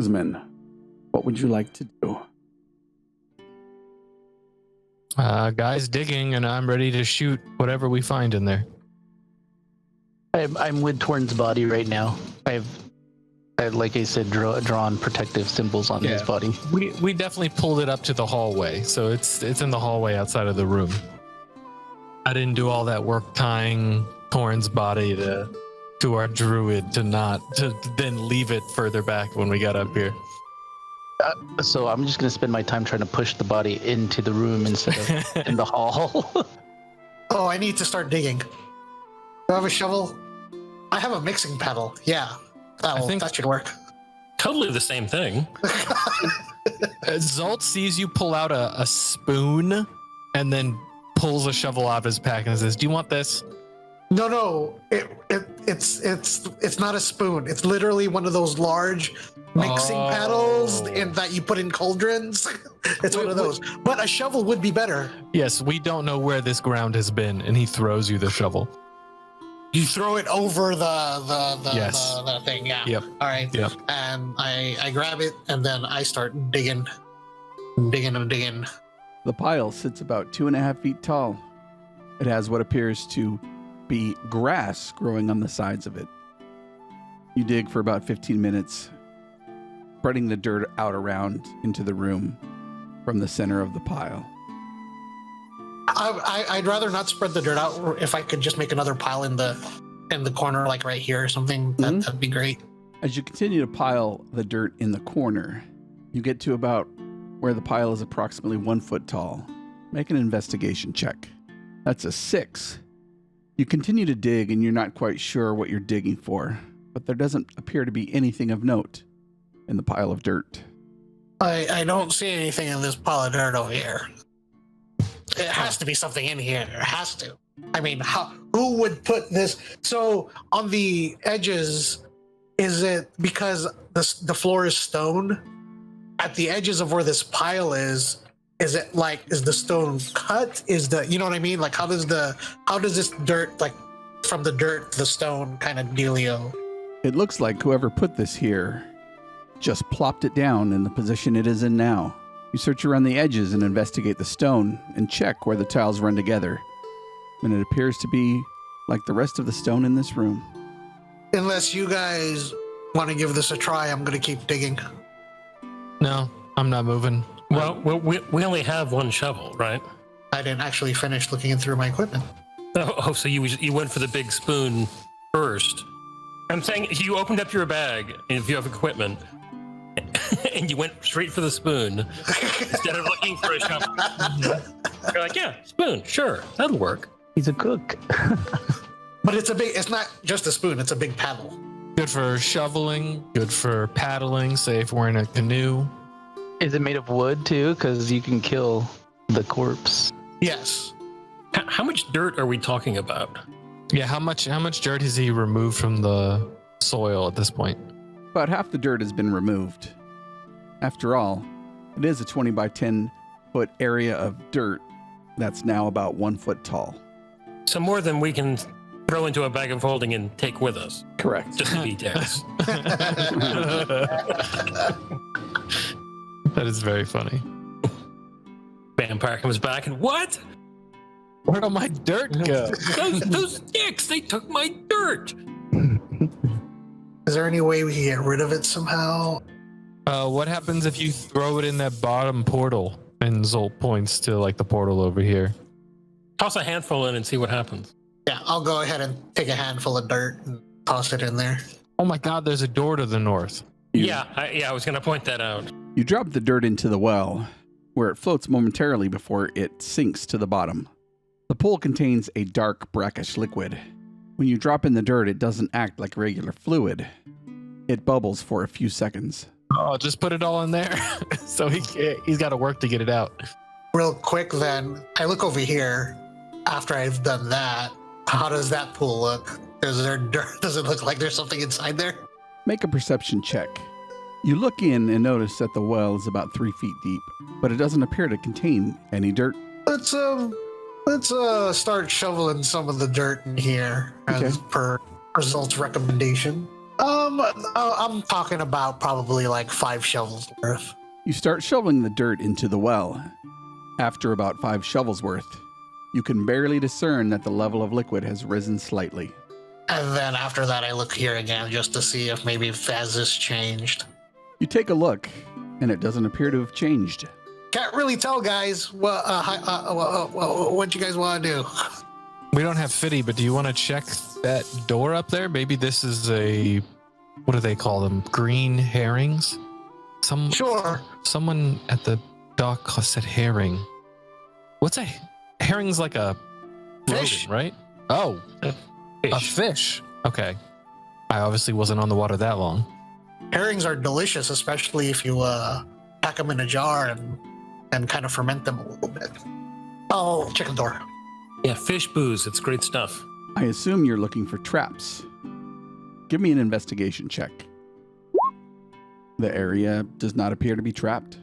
Kingsman, what would you like to do? Guy's digging, and I'm ready to shoot whatever we find in there. I'm with Torn's body right now. I like I said, drawn protective symbols on his body. We definitely pulled it up to the hallway, so it's in the hallway outside of the room. I didn't do all that work tying Torn's body to our druid to then leave it further back when we got up here. So I'm just gonna spend my time trying to push the body into the room instead of in the hall. Oh, I need to start digging. Do I have a shovel? I have a mixing paddle. Yeah, that should work. Totally the same thing. Zolt sees you pull out a spoon and then pulls a shovel out of his pack and says, "Do you want this?" No, it's not a spoon. It's literally one of those large mixing paddles that you put in cauldrons. It's one of those. But a shovel would be better. Yes, we don't know where this ground has been, and he throws you the shovel. You throw it over the thing, yeah. Yep. All right. Yep. And I grab it, and then I start digging. The pile sits about 2.5 feet tall. It has what appears to be grass growing on the sides of it. You dig for about 15 minutes, spreading the dirt out around into the room from the center of the pile. I'd rather not spread the dirt out. If I could just make another pile in the corner, like right here or something, that'd be great. As you continue to pile the dirt in the corner, you get to about where the pile is approximately 1 foot tall. Make an investigation check. That's a 6. You continue to dig and you're not quite sure what you're digging for, but there doesn't appear to be anything of note in the pile of dirt. I don't see anything in this pile of dirt over here. It has to be something in here. It has to. I mean, who would put this? So on the edges, is it because the floor is stone? At the edges of where this pile is it like, is the stone cut? You know what I mean? Like, how does this dirt, like from the dirt to the stone kind of dealio? It looks like whoever put this here just plopped it down in the position it is in now. You search around the edges and investigate the stone and check where the tiles run together. And it appears to be like the rest of the stone in this room. Unless you guys want to give this a try, I'm going to keep digging. No, I'm not moving. Well, we only have one shovel, right? I didn't actually finish looking through my equipment. Oh, so you went for the big spoon first. I'm saying you opened up your bag, if you have equipment, and you went straight for the spoon instead of looking for a shovel. You're like, yeah, spoon, sure, that'll work. He's a cook. But it's not just a spoon, it's a big paddle. Good for shoveling, good for paddling, say if we're in a canoe. Is it made of wood too? Because you can kill the corpse. Yes. How much dirt are we talking about? Yeah, how much dirt has he removed from the soil at this point? About half the dirt has been removed. After all, it is a 20 by 10 foot area of dirt that's now about 1 foot tall. So more than we can throw into a bag of holding and take with us. Correct. Just the details. That is very funny. Vampire comes back and what? Where'd all my dirt go? those dicks, they took my dirt. Is there any way we can get rid of it somehow? What happens if you throw it in that bottom portal? And Zolt points to like the portal over here. Toss a handful in and see what happens. Yeah, I'll go ahead and take a handful of dirt and toss it in there. Oh my God, there's a door to the north. I was going to point that out. You drop the dirt into the well, where it floats momentarily before it sinks to the bottom. The pool contains a dark, brackish liquid. When you drop in the dirt, it doesn't act like regular fluid. It bubbles for a few seconds. Oh, just put it all in there. So he's got to work to get it out. Real quick then, I look over here after I've done that. How does that pool look? Is there dirt? Does it look like there's something inside there? Make a perception check. You look in and notice that the well is about 3 feet deep, but it doesn't appear to contain any dirt. Let's start shoveling some of the dirt in here as per results recommendation. I'm talking about probably like 5 shovels worth. You start shoveling the dirt into the well. After about 5 shovels worth, you can barely discern that the level of liquid has risen slightly. And then after that, I look here again just to see if maybe Faz has changed. You take a look, and it doesn't appear to have changed. Can't really tell, guys. What you guys want to do? We don't have Fitty, but do you want to check that door up there? Maybe this is a, what do they call them? Green herrings? Sure. Someone at the dock said herring. What's a herring's like a Fish. rodent, right? Oh, a fish. Okay. I obviously wasn't on the water that long. Herrings are delicious, especially if you pack them in a jar and kind of ferment them a little bit. Oh, check the door. Yeah, fish booze. It's great stuff. I assume you're looking for traps. Give me an investigation check. The area does not appear to be trapped.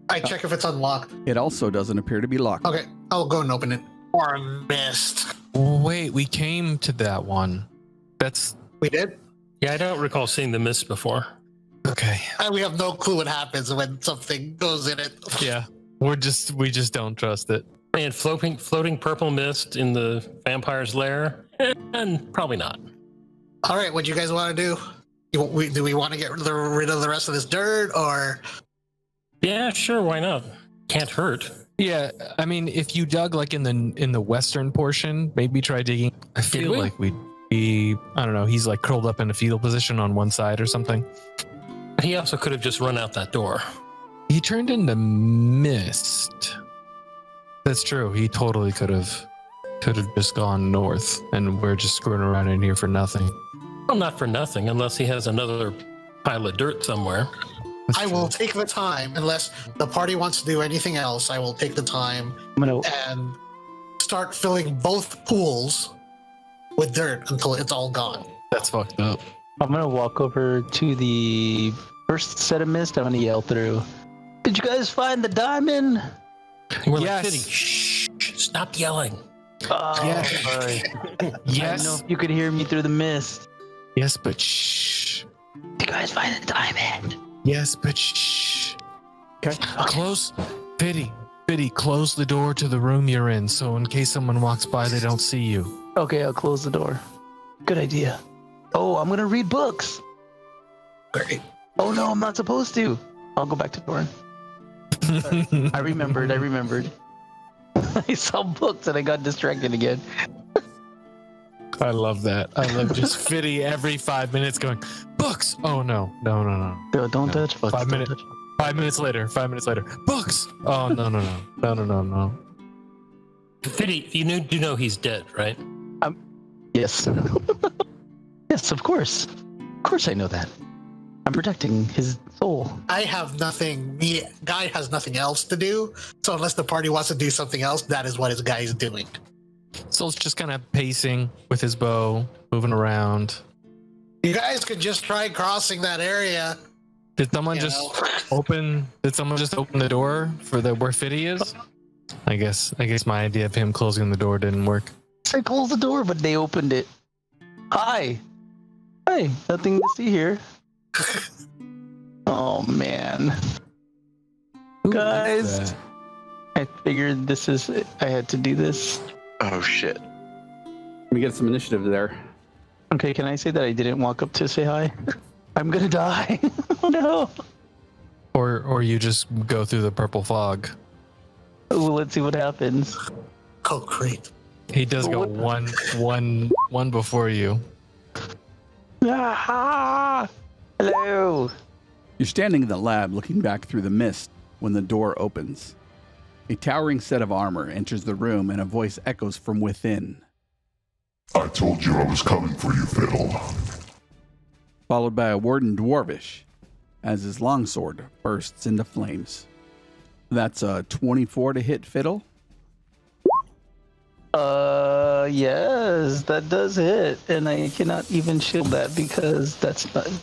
I check if it's unlocked. It also doesn't appear to be locked. Okay, I'll go and open it. Or missed. Wait, we came to that one. That's We did? Yeah, I don't recall seeing the mist before. okay. And we have no clue what happens when something goes in it. Yeah. We just don't trust it. And floating purple mist in the vampire's lair? And probably not. All right, what do you guys want to do? Do we want to get rid of the rest of this dirt, or? Yeah, sure, why not? Can't hurt. Yeah, I mean, if you dug like in the western portion, maybe try digging. I feel we? like we'd be, I don't know, he's like curled up in a fetal position on one side or something. He also could have just run out that door. He turned into mist. That's true. He totally could have just gone north, and we're just screwing around in here for nothing. Well, not for nothing, unless he has another pile of dirt somewhere. That's I true. will take the time, unless the party wants to do anything else, I will take the time and start filling both pools with dirt until it's all gone. That's fucked up. I'm gonna walk over to the first set of mist. I'm gonna yell through. Did you guys find the diamond? And we're Yes. like, Fitty, shh, stop yelling. Oh, Yes. sorry. I don't know Yes. if you could hear me through the mist. Yes, but shh. Did you guys find the diamond? Yes, but shh. Okay. Close. Pity, close the door to the room you're in, so in case someone walks by, they don't see you. Okay, I'll close the door. Good idea. Oh, I'm gonna read books. Great. Oh no, I'm not supposed to. I'll go back to Doran. I remembered. I saw books and I got distracted again. I love that. I love just Fitty every 5 minutes going, books. Oh, no. No, don't No. touch books. 5 minutes. 5 minutes later, books. Oh, no. Fitty, you know he's dead, right? Yes. Yes, of course. Of course I know that. I'm protecting his soul. I have nothing. The guy has nothing else to do. So unless the party wants to do something else, that is what his guy is doing. Soul's just kind of pacing with his bow, moving around. You guys could just try crossing that area. Did someone You just know. open the door for where Fitty is? I guess my idea of him closing the door didn't work. I closed the door, but they opened it. Hi, nothing to see here. Oh man, Who Guys. is that? I figured I had to do this. Oh shit. Let me get some initiative there. Okay, can I say that I didn't walk up to say hi? I'm gonna die. Oh no. Or you just go through the purple fog. Well, let's see what happens. Oh, great. He does go one before you. Ah! Hello. You're standing in the lab looking back through the mist when the door opens. A towering set of armor enters the room and a voice echoes from within, I told you I was coming for you, Fiddle. followed by a warden dwarvish as his longsword bursts into flames. That's a 24 to hit, Fiddle. Yes, that does hit, and I cannot even shield that because it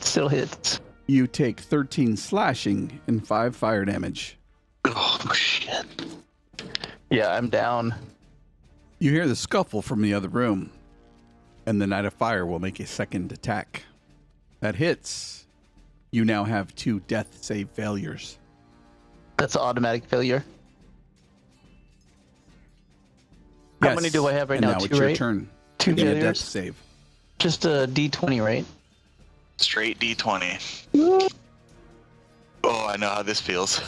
still hits. You take 13 slashing and 5 fire damage. Oh shit. Yeah, I'm down. You hear the scuffle from the other room, and the Knight of Fire will make a second attack. That hits. You now have 2 death save failures. That's an automatic failure. How many do I have right and now? Now 2, it's your right? turn. 2 Give me a death failures. save. Just a D20, right? Straight D20. Oh, I know how this feels.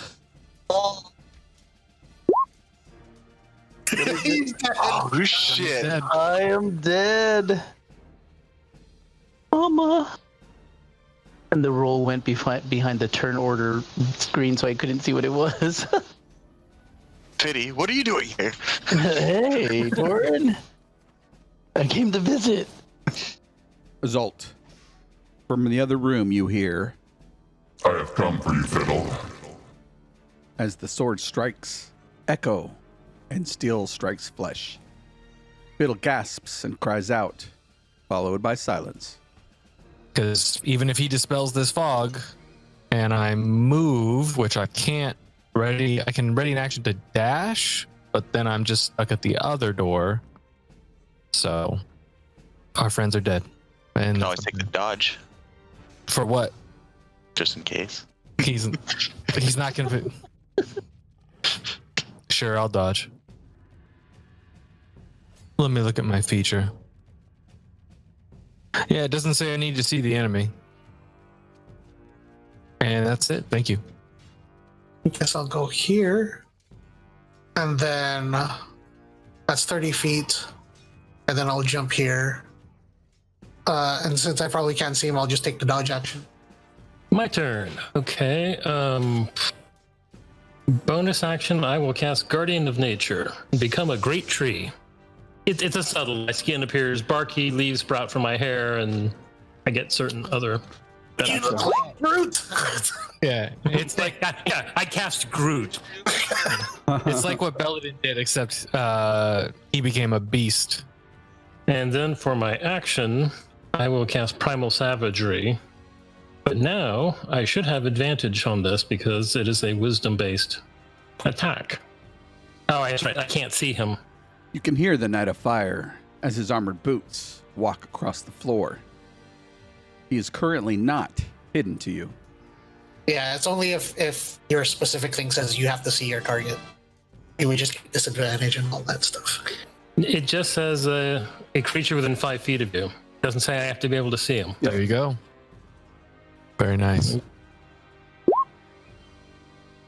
He's dead. Oh, shit. Dead. I am dead. Mama. And the roll went behind the turn order screen, so I couldn't see what it was. Fitty, what are you doing here? Hey, Doran. I came to visit. Result. From the other room, you hear, I have come for you, Fiddle. as the sword strikes, echo, and steel strikes flesh. Fiddle gasps and cries out, followed by silence. Because even if he dispels this fog, and I move, which I can't I can ready an action to dash, but then I'm just stuck at the other door. So our friends are dead. And You can always take the dodge, for what? just in case. He's not gonna. Sure, I'll dodge. Let me look at my feature. Yeah, it doesn't say I need to see the enemy. And that's it. Thank you. I guess I'll go here. And then that's 30 feet. And then I'll jump here. And since I probably can't see him, I'll just take the dodge action. My turn. Okay. Bonus action, I will cast Guardian of Nature and become a great tree. It's a subtle. My skin appears barky, leaves sprout from my hair, and I get certain other You benefits. look like Groot. Yeah, it's like I cast Groot. it's like what Belladin did, except he became a beast. And then for my action, I will cast Primal Savagery. But now I should have advantage on this because it is a wisdom-based attack. Oh, that's right. I can't see him. You can hear the Knight of Fire as his armored boots walk across the floor. He is currently not hidden to you. Yeah, it's only if your specific thing says you have to see your target. You would just get disadvantage and all that stuff. It just says a creature within 5 feet of you. Doesn't say I have to be able to see him. There you go. Very nice.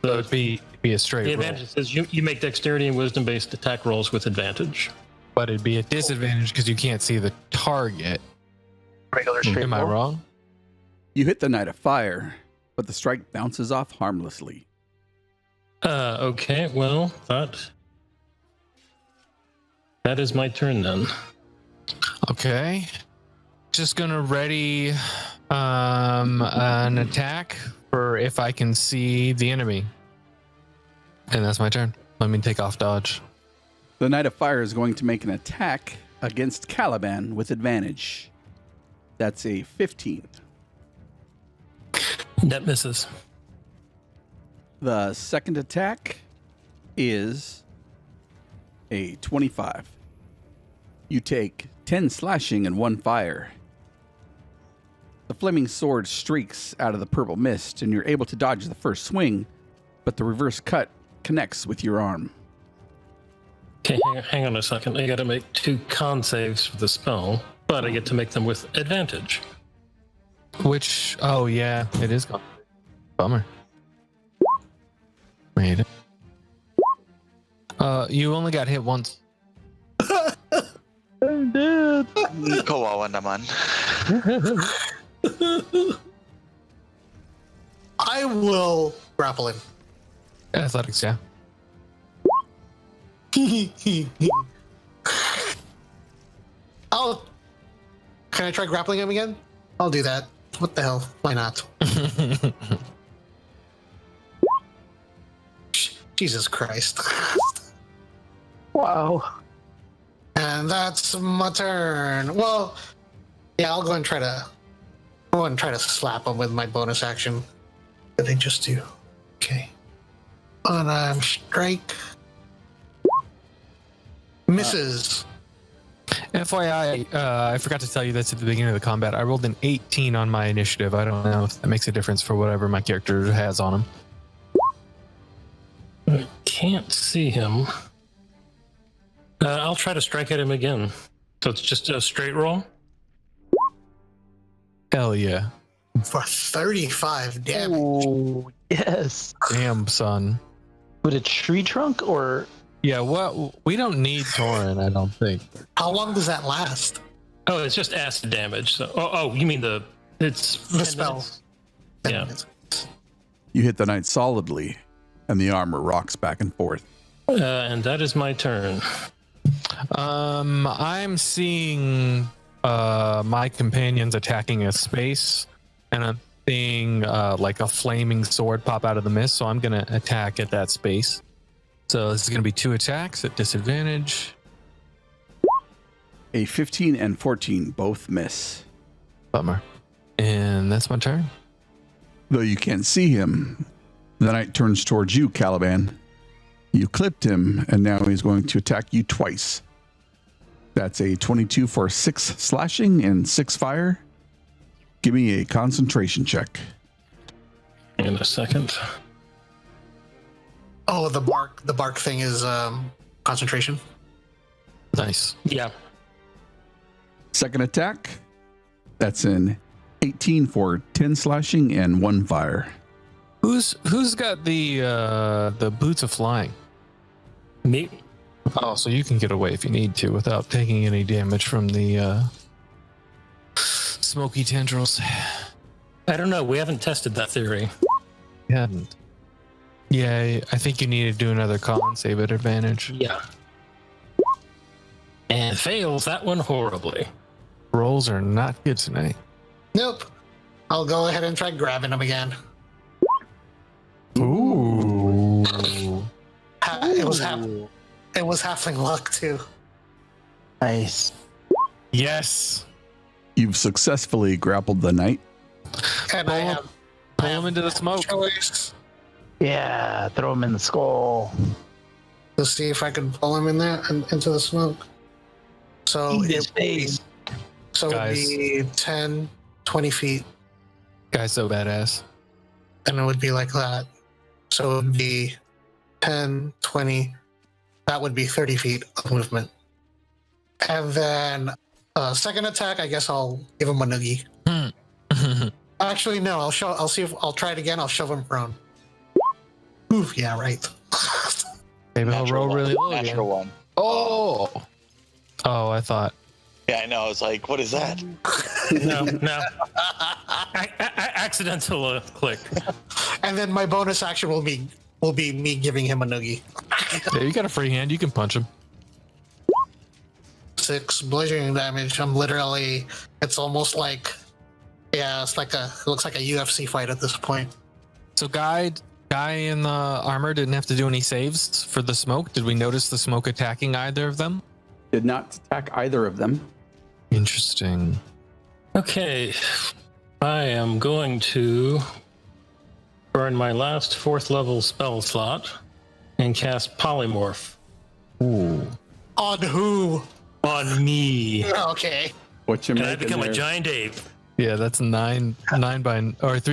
So it'd be a straight The roll, advantage says you make dexterity and wisdom-based attack rolls with advantage. but it'd be a disadvantage because you can't see the target. Regular straight Am I roll. wrong? You hit the Knight of Fire, but the strike bounces off harmlessly. Okay, well, that is my turn then. Okay. Just gonna ready an attack for if I can see the enemy. And that's my turn. Let me take off dodge. The Knight of Fire is going to make an attack against Caliban with advantage. That's a 15. That misses. The second attack is a 25. You take 10 slashing and 1 fire. The flaming sword streaks out of the purple mist, and you're able to dodge the first swing, but the reverse cut connects with your arm. Okay, hang on a second. I gotta make 2 con saves for the spell, but I get to make them with advantage. Which, oh yeah, it is gone. Bummer. Made it. You only got hit once. Kawawa naman. I will grapple him. Athletics, yeah. Can I try grappling him again? I'll do that. What the hell? Why not? Jesus Christ. Wow. And that's my turn. Well, yeah, I'll go and try to slap him with my bonus action. What did I just do? Okay. Unarmed strike. Misses. FYI, I forgot to tell you this at the beginning of the combat. I rolled an 18 on my initiative. I don't know if that makes a difference for whatever my character has on him. I can't see him. I'll try to strike at him again. So it's just a straight roll? Hell yeah. For 35 damage. Oh, yes. Damn, son. With a tree trunk or? Yeah, well, we don't need Torin, I don't think. How long does that last? Oh, it's just acid damage. So, you mean it's The 10 spell. minutes? 10 Yeah. minutes. You hit the knight solidly, and the armor rocks back and forth. And that is my turn. I'm seeing my companions attacking a space, and I'm seeing like a flaming sword pop out of the mist, so I'm going to attack at that space. So this is going to be 2 attacks at disadvantage. A 15 and 14 both miss. Bummer. And that's my turn. Though you can't see him, the knight turns towards you, Caliban. You clipped him, and now he's going to attack you twice. That's a 22 for 6 slashing and 6 fire. Give me a concentration check. In a second. Oh, the bark thing is concentration. Nice. Yeah. Second attack. That's an 18 for 10 slashing and 1 fire. Who's got the boots of flying? Me? Oh, so you can get away if you need to without taking any damage from the smoky tendrils. I don't know. We haven't tested that theory. You hadn't. Yeah, I think you need to do another con save at advantage. Yeah. And fails that one horribly. Rolls are not good tonight. Nope. I'll go ahead and try grabbing him again. Ooh. It was halfling luck too. Nice. Yes. You've successfully grappled the knight. And I have Pull him into the smoke. choice Yeah, throw him in the skull. to see if I can pull him in there and into the smoke. So Eat his it would be, face. so it would be 10, 20 feet, Guy's so badass. and it would be like that. So it would be 10, 20. That would be 30 feet of movement. And then second attack, I guess I'll give him a noogie. Actually, no. I'll see if I'll try it again. I'll shove him prone. Ooh, yeah, right. Maybe he'll roll really low again. Natural one. Oh, I thought. Yeah, I know. I was like, what is that? No. Accidental click. And then my bonus action will be me giving him a noogie. Yeah, you got a free hand. You can punch him. 6 bludgeoning damage. I'm literally. It's almost like. Yeah, it looks like a UFC fight at this point. So guy in the armor didn't have to do any saves for the smoke. Did we notice the smoke attacking either of them? Did not attack either of them. Interesting. Okay. I am going to burn my last 4th level spell slot and cast Polymorph Ooh. On who? on me. Okay. What you And I making become there? a giant ape. Yeah, that's 3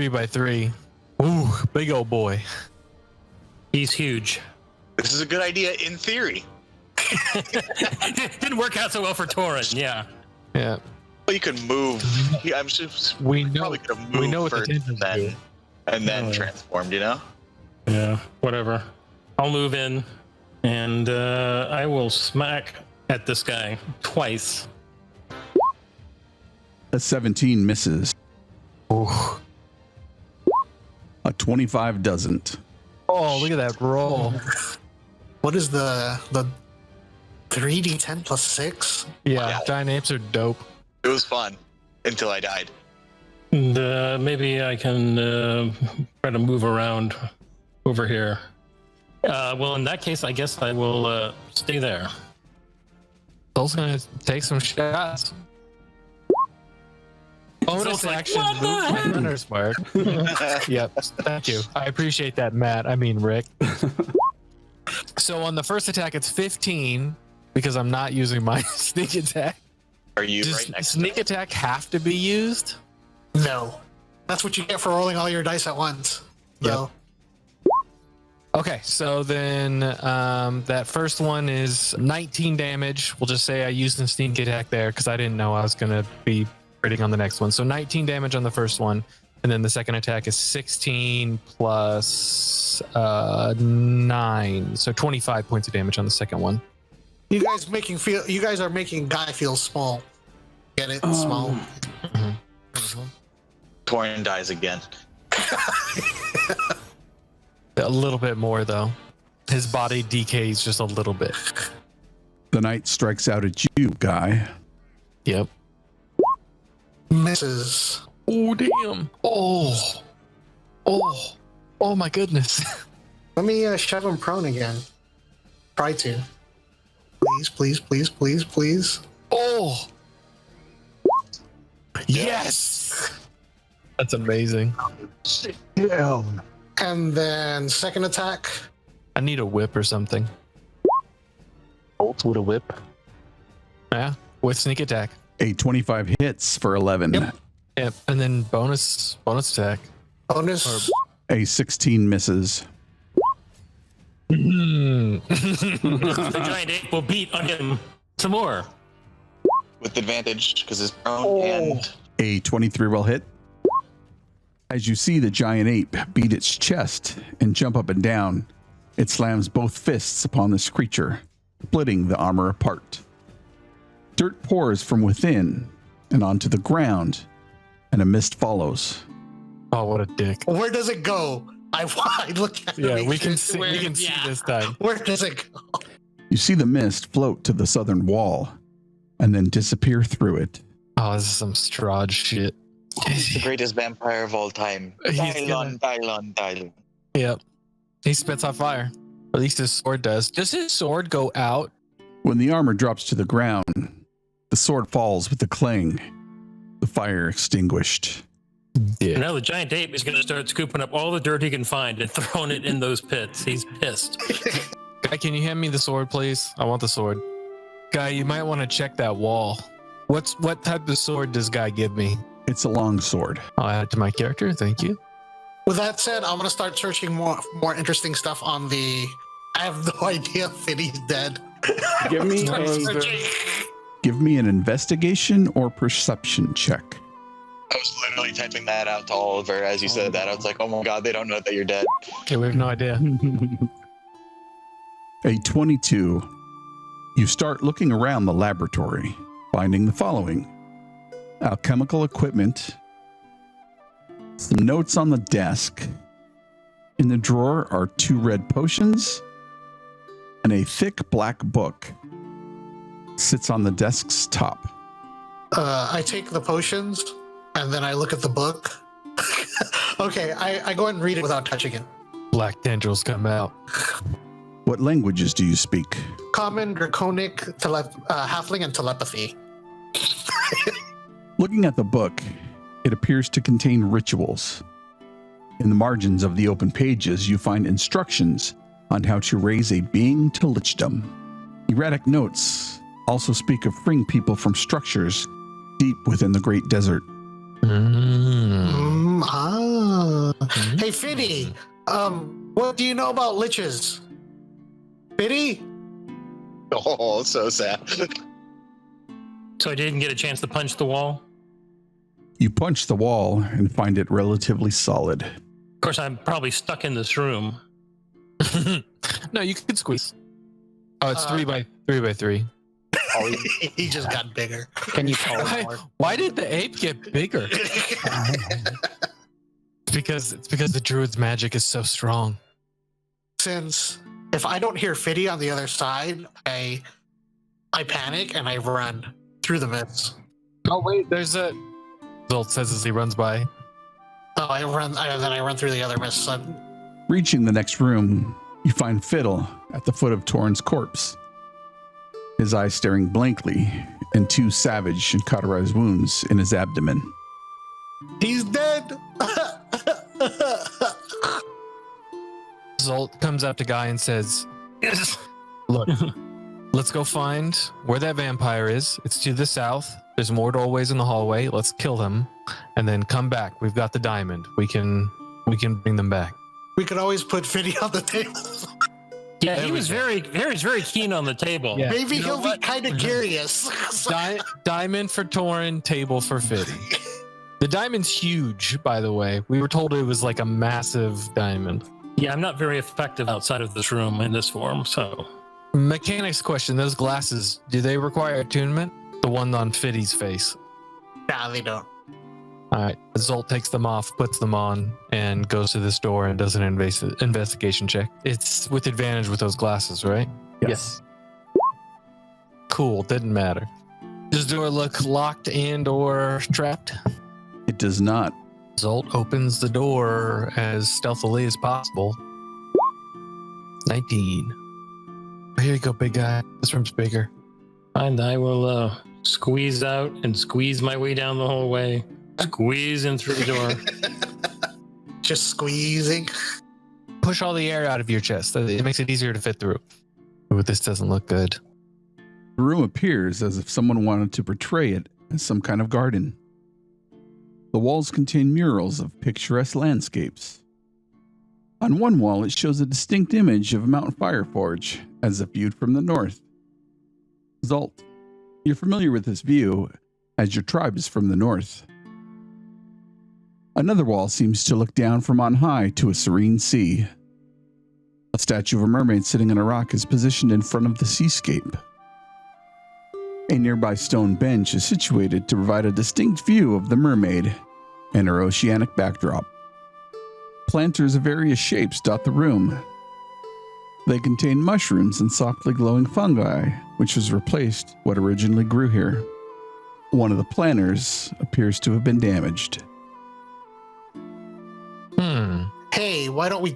by 3. Ooh, big old boy. He's huge. This is a good idea in theory. Didn't work out so well for Torin, yeah. Yeah. Well, you could move. Yeah, I'm just We know. probably could have moved We know what the first tendrils do. and then Oh, yeah. transformed. You know. Yeah, whatever. I'll move in and I will smack at this guy twice. A 17 misses. Ooh. A 25 doesn't. Oh, look at that roll. What is the 3d10 plus 6? Yeah, giant apes are dope. It was fun until I died. And maybe I can try to move around over here. Well, in that case, I guess I will stay there. Soul's gonna take some shots. Bonus Soul's like, action, "What the move my heck?" runner's mark. Yep, thank you. I appreciate that, Matt. I mean, Rick. So on the first attack, it's 15 because I'm not using my sneak attack. Are you Does right next sneak to me? attack have to be used? No. That's what you get for rolling all your dice at once. So, Okay, so then that first one is 19 damage. We'll just say I used the sneak attack there because I didn't know I was going to be critting on the next one. So 19 damage on the first one. And then the second attack is 16 plus 9. So 25 points of damage on the second one. you guys are making Guy feel small. Get it? Small. Torin dies again. A little bit more, though. His body decays just a little bit. The knight strikes out at you, Guy. Yep. Misses. Oh, damn. Oh, my goodness. Let me shove him prone again. Try to. Please. Oh. Yes. That's amazing. And then second attack. I need a whip or something. Bolt with a whip. Yeah, with sneak attack. A 25 hits for 11. Yep, and then bonus attack. Bonus. A 16 misses. The giant ape will beat on him some more. With advantage, because it's prone and... A 23 will hit. As you see the giant ape beat its chest and jump up and down, it slams both fists upon this creature, splitting the armor apart. Dirt pours from within and onto the ground, and a mist follows. Oh, what a dick. Where does it go? I look at it. Yeah, make we can sure see. We where- can see this time. Where does it go? You see the mist float to the southern wall and then disappear through it. Oh, this is some Strahd shit. He's the greatest vampire of all time. He's Dylon. Yep. He spits out fire. At least his sword does. Does his sword go out? When the armor drops to the ground, the sword falls with a clang, the fire extinguished. Yeah. Now the giant ape is going to start scooping up all the dirt he can find and throwing it in those pits. He's pissed. Guy, can you hand me the sword, please? I want the sword. Guy, you might want to check that wall. What type of sword does Guy give me? It's a long sword. I'll add it to my character. Thank you. With that said, I'm gonna start searching more interesting stuff on the. I have no idea if Fiddy's dead. Give me Start a, searching. give me an investigation or perception check. I was literally typing that out to Oliver as you said that. I was like, oh my god, they don't know that you're dead. Okay, we have no idea. A 22. You start looking around the laboratory, finding the following: alchemical equipment, some notes on the desk. In the drawer are 2 red potions, and a thick black book sits on the desk's top. I take the potions and then I look at the book. Okay, I go ahead and read it without touching it. Black tendrils come out. What languages do you speak? Common, draconic, halfling, and telepathy. Looking at the book, it appears to contain rituals. In the margins of the open pages, you find instructions on how to raise a being to lichdom. Erratic notes also speak of freeing people from structures deep within the Great Desert. Hey, Fiddy, what do you know about liches? Fiddy? Oh, so sad. So I didn't get a chance to punch the wall. You punch the wall and find it relatively solid. Of course, I'm probably stuck in this room. No, you can squeeze. Oh, it's 3 by 3. He just got bigger. Can you call it more? Why did the ape get bigger? It's because the druid's magic is so strong. Since if I don't hear Fiddy on the other side, I panic and I run through the mist. Oh wait, there's a. Zolt says as he runs by. Oh, I run through the other mist. So Reaching the next room, you find Fiddle at the foot of Torin's corpse, his eyes staring blankly, and 2 savage and cauterized wounds in his abdomen. he's dead. Zolt comes up to Guy and says, "Look, Let's go find where that vampire is. It's to the south. There's more doorways in the hallway. Let's kill them and then come back. We've got the diamond. We can bring them back. We could always put Fiddy on the table. Yeah, he was very keen on the table. Yeah. Maybe You know he'll be what? kind of curious. Diamond for Torin, table for Fiddy. The diamond's huge, by the way. We were told it was like a massive diamond. Yeah, I'm not very effective outside of this room in this form, so. Mechanics question, those glasses, do they require attunement? The one on Fiddy's face. Nah, they don't. All right. Zolt takes them off, puts them on, and goes to this door and does an investigation check. It's with advantage with those glasses, right? Yes. Cool. Didn't matter. Does the door look locked and or trapped? It does not. Zolt opens the door as stealthily as possible. 19. Here you go, big guy. This room's bigger. And I will squeeze out and squeeze my way down the hallway. Squeeze in through the door. Just squeezing. Push all the air out of your chest. It makes it easier to fit through. Ooh, this doesn't look good. The room appears as if someone wanted to portray it as some kind of garden. The walls contain murals of picturesque landscapes. On one wall, it shows a distinct image of Mount Fireforge as if viewed from the north. Zolt, you're familiar with this view as your tribe is from the north. Another wall seems to look down from on high to a serene sea. A statue of a mermaid sitting on a rock is positioned in front of the seascape. A nearby stone bench is situated to provide a distinct view of the mermaid and her oceanic backdrop. Planters of various shapes dot the room. They contain mushrooms and softly glowing fungi, which has replaced what originally grew here. One of the planters appears to have been damaged. Hey, why don't we,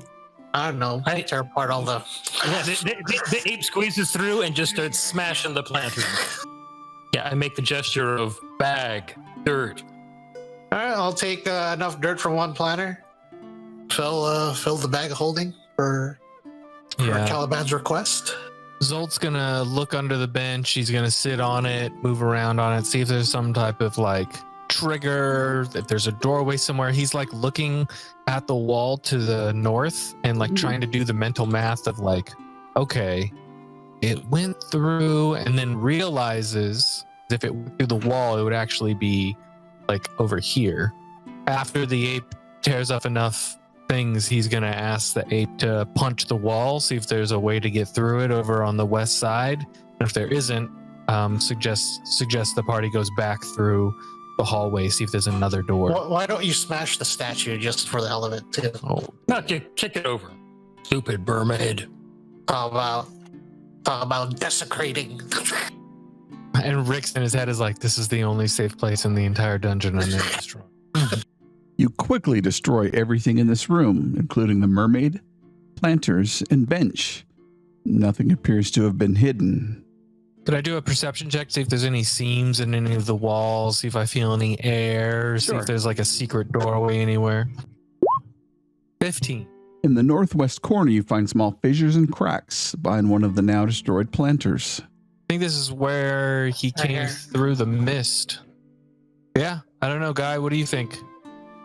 I don't know, tear apart all the... Yeah, the ape squeezes through and just starts smashing the planter. Yeah, I make the gesture of bag, dirt. All right, I'll take enough dirt from one planter. Fill the bag of holding for Caliban's request. Zolt's gonna look under the bench. He's gonna sit on it, move around on it, see if there's some type of like trigger, if there's a doorway somewhere. He's like looking at the wall to the north and like trying to do the mental math of like, okay, it went through, and then realizes if it went through the wall, it would actually be like over here. After the ape tears up enough things, he's gonna ask the ape to punch the wall, see if there's a way to get through it over on the west side. And if there isn't, suggest the party goes back through the hallway, see if there's another door. Why don't you smash the statue just for the hell of it too? Oh, No, kick it over. Stupid mermaid. Talk about desecrating. and Rick's in his head is like, this is the only safe place in the entire dungeon, and they're destroyed. You quickly destroy everything in this room, including the mermaid, planters, and bench. Nothing appears to have been hidden. Could I do a perception check, see if there's any seams in any of the walls, see if I feel any air, see if there's like a secret doorway anywhere? 15. In the northwest corner, you find small fissures and cracks behind one of the now destroyed planters. I think this is where he came through the mist. Yeah, I don't know, Guy. What do you think?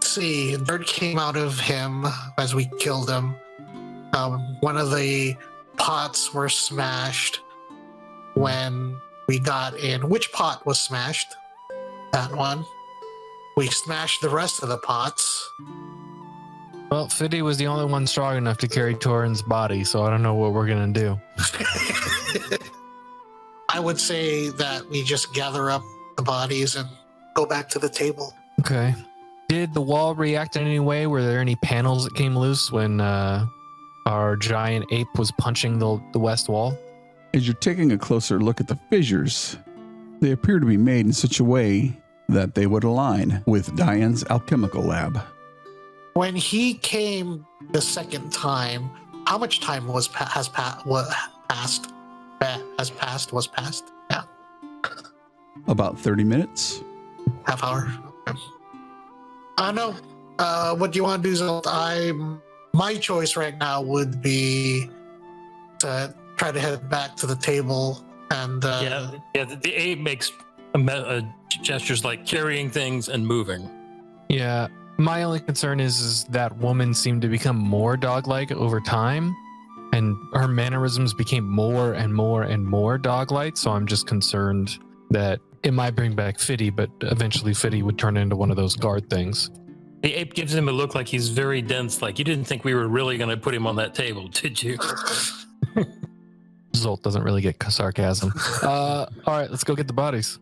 See, dirt came out of him as we killed him. One of the pots were smashed when we got in. Which pot was smashed? That one. We smashed the rest of the pots. Well, Fiddy was the only one strong enough to carry Torin's body, so I don't know what we're going to do. I would say that we just gather up the bodies and go back to the table. Okay. Did the wall react in any way? Were there any panels that came loose when our giant ape was punching the west wall? As you're taking a closer look at the fissures, they appear to be made in such a way that they would align with Diane's alchemical lab. When he came the second time, how much time was passed? Yeah, About 30 minutes. half hour. No. What do you want to do, Zolt? My choice right now would be to try to head back to the table And The ape makes gestures like carrying things and moving. Yeah. My only concern is that woman seemed to become more dog-like over time, and her mannerisms became more and more and more dog-like. So I'm just concerned that it might bring back Fiddy, but eventually Fiddy would turn into one of those guard things. The ape gives him a look like he's very dense. Like, you didn't think we were really going to put him on that table, did you? Zolt doesn't really get sarcasm. All right, let's go get the bodies.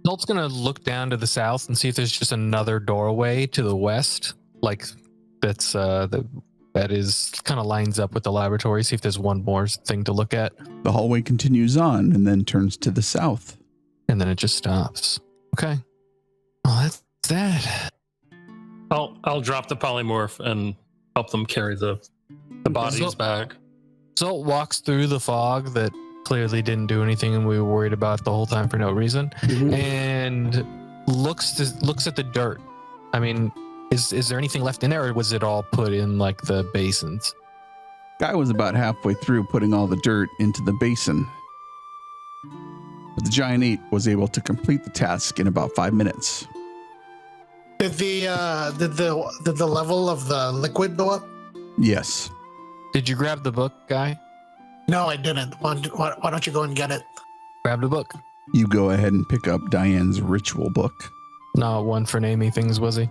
Zolt's gonna look down to the south and see if there's just another doorway to the west, like that's that is kind of lines up with the laboratory. See if there's one more thing to look at, The hallway continues on and then turns to the south. and then it just stops. Okay. Well, that's that. I'll drop the polymorph and help them carry the bodies back. Zolt walks through the fog that clearly didn't do anything and we were worried about the whole time for no reason, and looks at the dirt. I mean, is there anything left in there, or was it all put in like the basins? Guy was about halfway through putting all the dirt into the basin. But the giant ape was able to complete the task in about 5 minutes. did the level of the liquid go up? Yes. Did you grab the book, guy? No, I didn't. Why don't you go and get it? Grab the book. You go ahead and pick up Diane's ritual book. Not one for naming things, was he?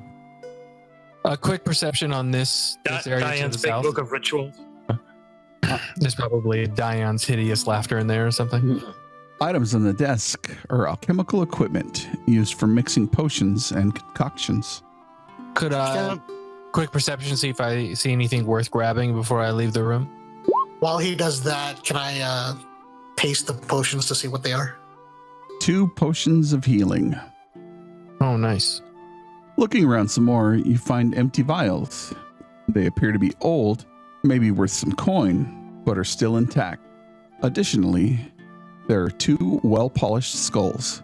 A quick perception on this area Diane's to the big south. book of rituals. There's probably Diane's hideous laughter in there or something. Items on the desk are alchemical equipment used for mixing potions and concoctions. Could I, quick perception, see if I see anything worth grabbing before I leave the room? While he does that, can I taste the potions to see what they are? 2 potions of healing. Oh, nice. Looking around some more, you find empty vials. They appear to be old, maybe worth some coin, but are still intact. Additionally, there are 2 well-polished skulls.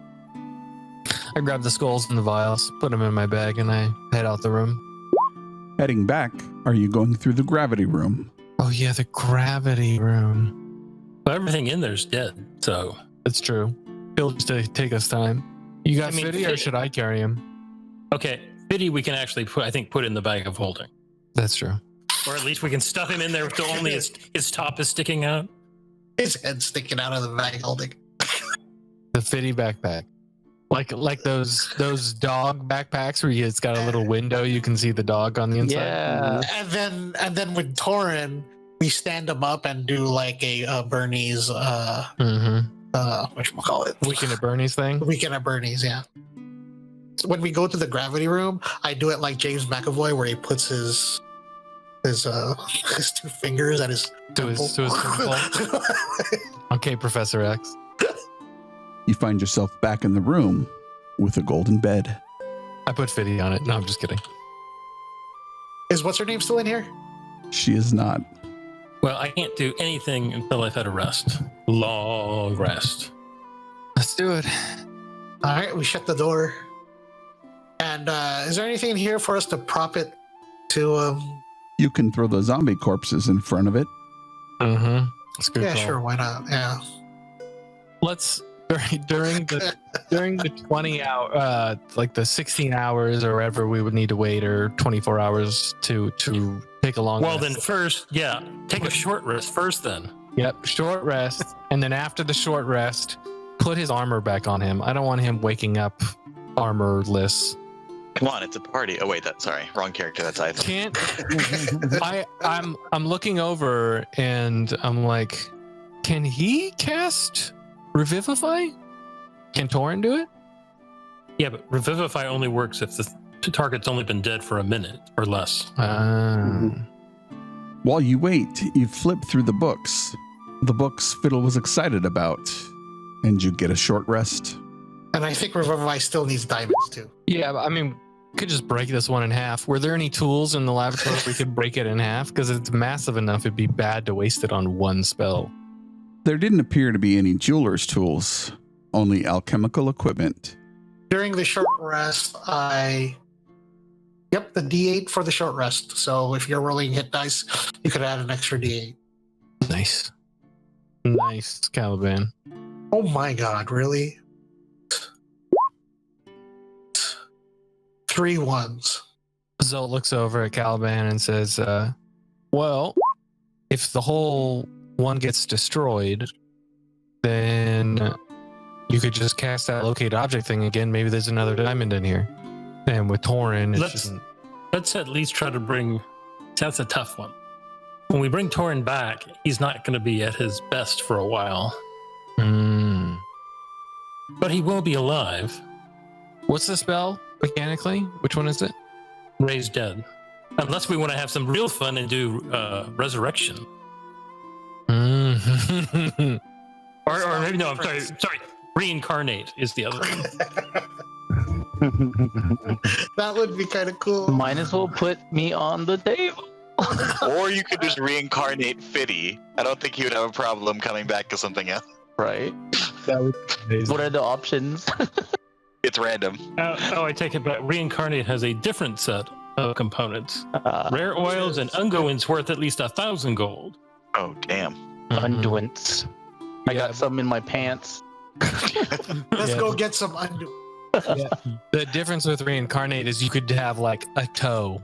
I grab the skulls and the vials, put them in my bag, and I head out the room. Heading back, are you going through the gravity room? Oh yeah, the gravity room. Well, everything in there's dead, so It's true. It'll just take us time. You got Fiddy, or should I carry him? okay. Biddy, we can actually put in the bag of holding, That's true. or at least we can stuff him in there until only his top is sticking out. His head sticking out of the bag holding. The Fiddy backpack. Like those dog backpacks where it's got a little window, you can see the dog on the inside. Yeah. And then with Torin, we stand him up and do like a Bernie's whatchamacallit? Weekend at Bernie's thing. Weekend at Bernie's, yeah. So when we go to the gravity room, I do it like James McAvoy, where he puts his 2 fingers at his To his temple. Okay, Professor X. You find yourself back in the room with a golden bed. I put Fiddy on it. No, I'm just kidding. Is what's her name still in here? She is not. Well, I can't do anything until I've had a rest. Long rest. Let's do it. All right, we shut the door. And is there anything in here for us to prop it to? You can throw the zombie corpses in front of it. Mm-hmm. That's a good Yeah, call. sure, why not? Yeah. Let's during the 20 hour like the 16 hours or whatever we would need to wait, or 24 hours to take a long Well, rest. then first, take a short rest first then. Yep, short rest, and then after the short rest, put his armor back on him. I don't want him waking up armorless. Come on, it's a party. Oh wait, sorry, wrong character. That's Ivan. Can't I'm looking over and I'm like, can he cast Revivify? Can Torin do it? Yeah, but Revivify only works if the target's only been dead for a minute or less. While you wait, you flip through the books. The books Fiddle was excited about, and you get a short rest. And I think Revivify still needs diamonds too. Yeah, but I mean, could just break this one in half. Were there any tools in the laboratory we could break it in half? Because it's massive enough, it'd be bad to waste it on one spell. There didn't appear to be any jeweler's tools, only alchemical equipment. During the short rest, the D8 for the short rest. So if you're rolling hit dice, you could add an extra D8. Nice, Caliban. Oh my god, really? 3 1s. Zolt looks over at Caliban and says, well, if the whole one gets destroyed, then you could just cast that locate object thing again. Maybe there's another diamond in here. And with Torin, Let's at least try to bring... That's a tough one. When we bring Torin back, he's not going to be at his best for a while. But he will be alive. What's the spell mechanically? Which one is it? Raise dead. Unless we want to have some real fun and do resurrection. Or maybe, no, I'm sorry. Reincarnate is the other one. That would be kind of cool. Might as well put me on the table. Or you could just reincarnate Fitty. I don't think he would have a problem coming back to something else. Right? That would be amazing. What are the options? It's random. I take it back. Reincarnate has a different set of components. Rare oils and unguents worth at least 1,000 gold. Oh, damn. Unguents. I got some in my pants. Let's go get some undu. The difference with reincarnate is you could have like a toe.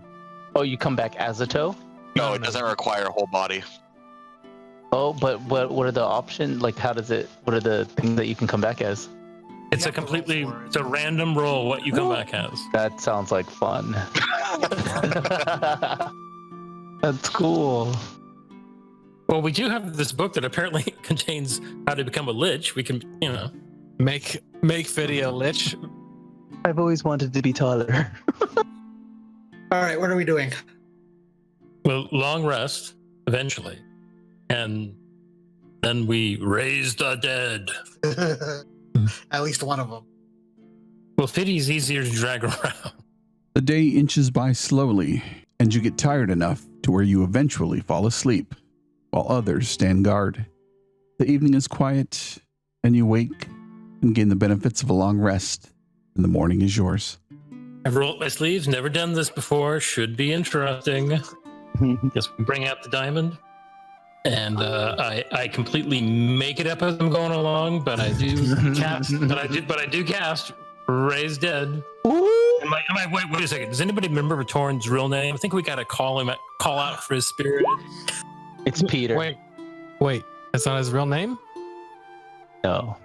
Oh, you come back as a toe? No, it doesn't require a whole body. Oh, but what are the options? Like, how does it? What are the things that you can come back as? It's a random roll what you come back as. That sounds like fun. That's cool. Well, we do have this book that apparently contains how to become a lich. We can, Make Fiddy a lich. I've always wanted to be taller. All right, what are we doing? Well, long rest eventually, and then we raise the dead. At least one of them. Well, Fiddy's easier to drag around. The day inches by slowly, and you get tired enough to where you eventually fall asleep, while others stand guard. The evening is quiet, and you wake and gain the benefits of a long rest, and the morning is yours. I've rolled my sleeves, never done this before, should be interesting. Just bring out the diamond. And I completely make it up as I'm going along, but I do cast Raise Dead. Wait a second. Does anybody remember Torin's real name? I think we gotta call out for his spirit. It's Peter. Wait, that's not his real name? No.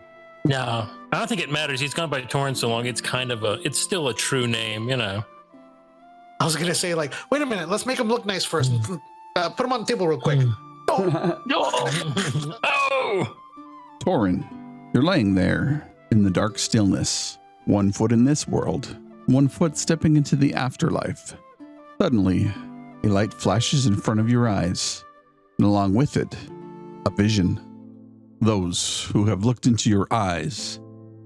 No, I don't think it matters. He's gone by Torin so long. It's it's still a true name, I was gonna say, like, wait a minute, let's make him look nice first. Put him on the table real quick. Oh! Torin, you're laying there in the dark stillness, 1 foot in this world, 1 foot stepping into the afterlife. Suddenly, a light flashes in front of your eyes, and along with it, a vision. Those who have looked into your eyes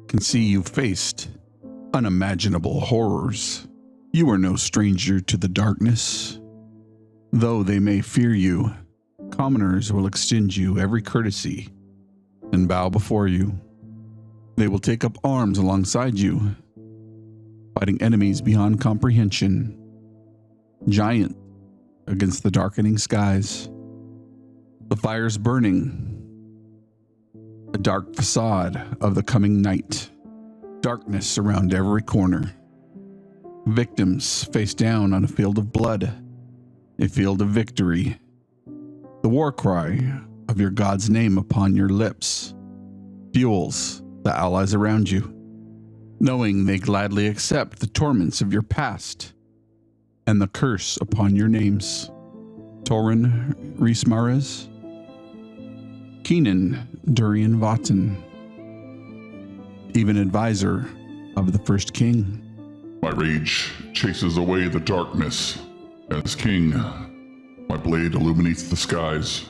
can see you've faced unimaginable horrors. You are no stranger to the darkness. Though they may fear you, commoners will extend you every courtesy and bow before you. They will take up arms alongside you, fighting enemies beyond comprehension, giant against the darkening skies. The fire's burning, a dark facade of the coming night, darkness around every corner. Victims face down on a field of blood, a field of victory. The war cry of your God's name upon your lips fuels the allies around you, knowing they gladly accept the torments of your past and the curse upon your names. Torin Rhys-Marez, Keenan Durian Votten, even advisor of the first king. My rage chases away the darkness. As king, my blade illuminates the skies.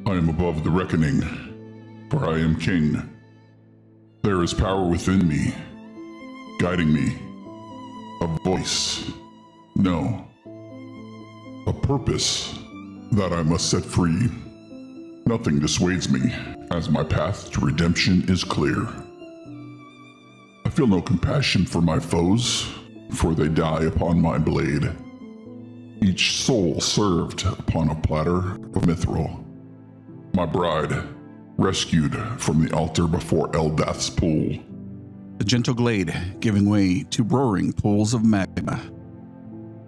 I am above the reckoning, for I am king. There is power within me, guiding me. A voice, no, a purpose that I must set free. Nothing dissuades me, as my path to redemption is clear. I feel no compassion for my foes, for they die upon my blade. Each soul served upon a platter of mithril. My bride, rescued from the altar before Eldath's pool. The gentle glade giving way to roaring pools of magma.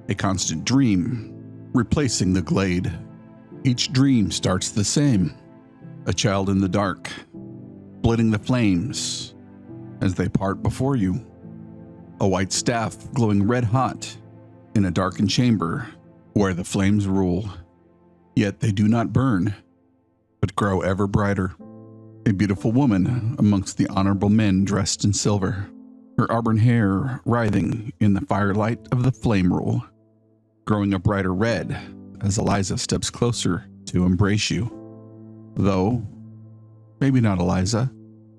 A constant dream replacing the glade. Each dream starts the same. A child in the dark, splitting the flames as they part before you. A white staff glowing red hot in a darkened chamber where the flames rule. Yet they do not burn, but grow ever brighter. A beautiful woman amongst the honorable men dressed in silver, her auburn hair writhing in the firelight of the flame rule, growing a brighter red as Eliza steps closer to embrace you. Though, maybe not Eliza,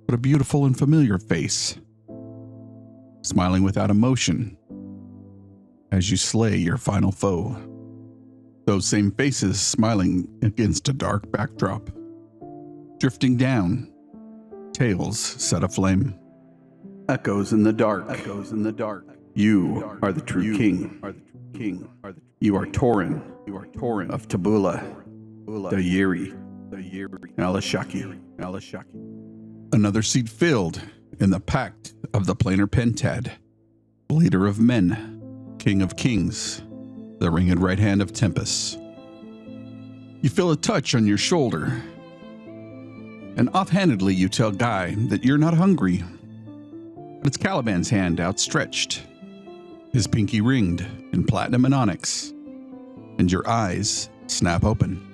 but a beautiful and familiar face, smiling without emotion as you slay your final foe. Those same faces smiling against a dark backdrop. Drifting down, tails set aflame. Echoes in the dark. Echoes in the dark. You are the true king. You are Torin. You are Torin of Tabula, Dayiri, Alashaki. Another seat filled in the pact of the planar Pentad, leader of men, king of kings, the ringed right hand of Tempest. You feel a touch on your shoulder, and offhandedly you tell Guy that you're not hungry. But it's Caliban's hand outstretched, his pinky ringed in platinum and onyx, and your eyes snap open.